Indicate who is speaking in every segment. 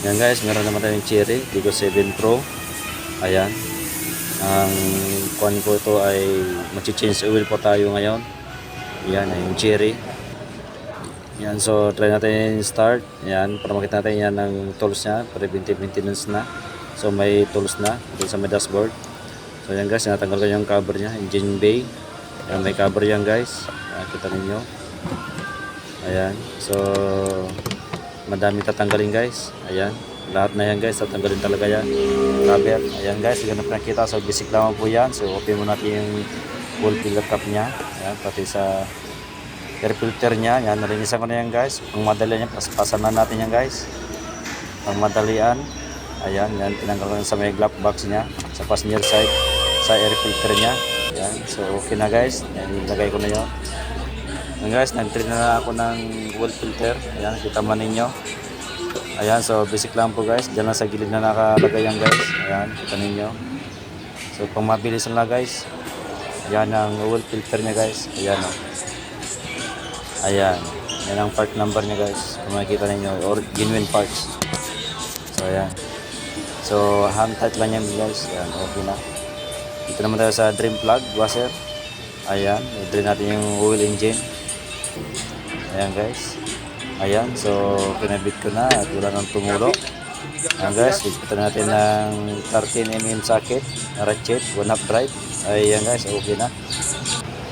Speaker 1: Yan guys, meron naman tayong Cherry Tiggo 7 Pro. Ayan. Ang kuan ko ito ay mag-change oil po tayo ngayon. Yan ay yung Cherry. Yan, so try natin start. Yan, para makita natin yan ng tools niya, preventive maintenance na. So may tools na dito sa may dashboard. So yan guys, natanggal ko yung cover niya, engine bay. Yan, may cover yan guys. Yan, kita ninyo. Ayan, so madami tatanggalin guys. Ayan, lahat na yan guys, tatanggalin talaga yan. Cover. Ayan guys, ganun pa nakita. So basic lamang po yan. So open mo natin yung full filler cap niya. Ayan, pati sa air filter niya. Yan, narinisan ko na yan guys. Pang madalian yan, pasan na natin yan guys. Pang madalian. Ayan, yan, tinanggal ko sa may glove box niya. Sa passenger side, sa air filter niya. Ayan, so okay na guys. Yan, ilagay ko na yun. Ayan guys, nag-train na ako ng oil filter. Ayan, kita man ninyo. Ayan, so basic lang po guys. Diyan lang sa gilid na nakalagay yan guys. Ayan, kita ninyo. So pang mabilis lang guys. Ayan ang oil filter niya guys. Ayan o. Ayan, yan ang part number niya guys. Kung makikita ninyo, or genuine parts. So ayan. So hand tight lang yan guys. Ayan, okay na. Dito naman tayo sa drain plug washer. Ayan, i-drain natin yung oil engine. Ayan guys. Ayan, so kinabit ko na at wala nang tumulo. Ayan guys, ipitan natin ng 13mm socket, ratchet, 1/2 drive. Ayan guys, okay na.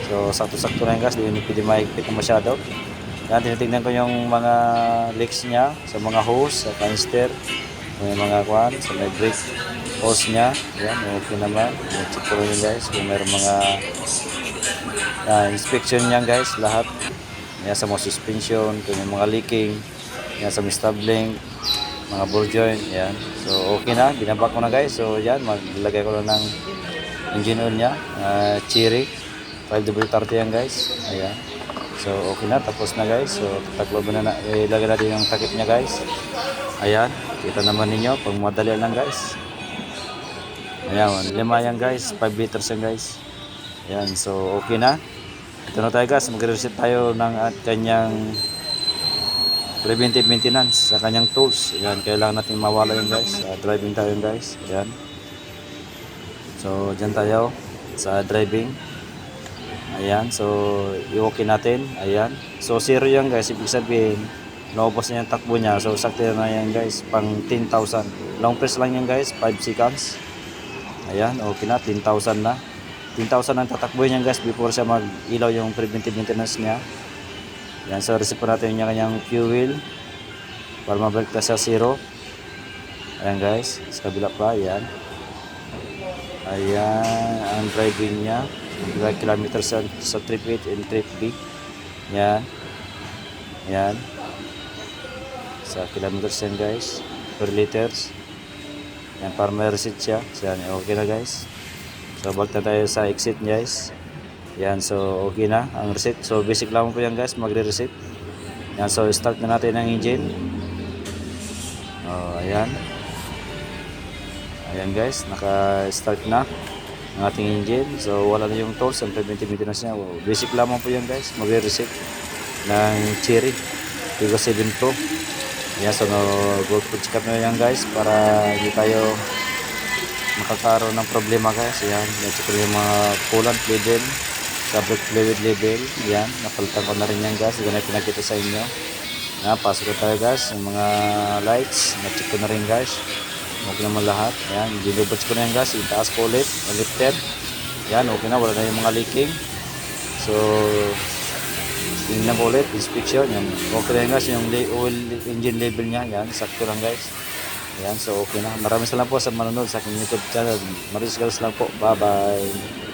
Speaker 1: So sakto-sakto na yan guys, hindi pwede mahigpit na masyado. Ayan, tinitignan ko yung mga leaks niya sa mga hose, sa canister, may mga kuhan, sa may brake hose niya. Ayan, okay naman. Check ko rin guys kung mayroong mga inspection niya guys, lahat. Yan sa mga suspension, kung may mga leaking, yan sa may stubling, mga ball joint, yan. So okay na, binabak ko na guys. So yan, maglagay ko lang ng engine oil niya, Cherry 5W30 yan guys. Ayan. So okay na, tapos na guys. So tatakloban na, ilagay natin yung takip niya guys. Ayan, kita naman ninyo, pag madali lang guys. Ayan, 5 yan guys, 5 liters yan guys. Ayan, so okay na. Ito na tayo guys, mag-reset tayo ng kanyang preventive maintenance sa kanyang tools. Ayan, kailangan natin mawala yun guys. Driving tayo guys. Ayan. So, dyan tayo sa driving. Ayan, so i-okay natin. Ayan. So, 0 yan guys. Ibig sabihin, naubos na yung takbo niya. So, sakto na yan guys, pang 10,000. Long press lang yan guys, 5 seconds. Ayan, okay na, 10,000 na. 10,000 ang tatakbo niya guys before siya mag-ilaw yung preventive maintenance niya. Yan, so reset po natin yung kanyang fuel para mabalik na sa 0. Ayan guys, sa kabila pa, ayan. Ayan, ang driving niya. 5 kilometers sa trip A and trip B. Yan. Yan. Sa kilometers yan guys, per liters. Yan, para may reset siya. So yan, okay na guys. So balik na tayo sa exit guys. Yan, so okay na ang reset. So basic lang po yan guys, magre-reset. Yan, so start na natin ang engine. Oh, ayan. Ayan guys, naka-start na ang ating engine. So wala na yung tools, ang preventive maintenance niya. Wow, basic lamang po yan guys, magre-reset ng Cherry Tiggo 7 Pro. Yan, so go to check up na yan guys para hindi tayo makakaroon ng problema guys. Ayan, check ko yung mga coolant level, sa brake fluid level. Ayan, napalitan ko na rin yan guys. Ito na pinakita sa inyo. Ayan, pasok ko tayo guys. Yung mga lights, na-check ko na rin guys. Okay naman lahat. Ayan, dinubats ko na yan guys. Itaas ko ulit, lifted. Ayan, okay na, wala na yung mga leaking. So tingnan ko ulit, inspection. Yan, okay na yan guys. Yung oil engine level niya, yan, sakto lang guys. Ayan, so okay na. Maraming salamat po sa manonood sa aking YouTube channel. Maraming salamat po. Bye bye.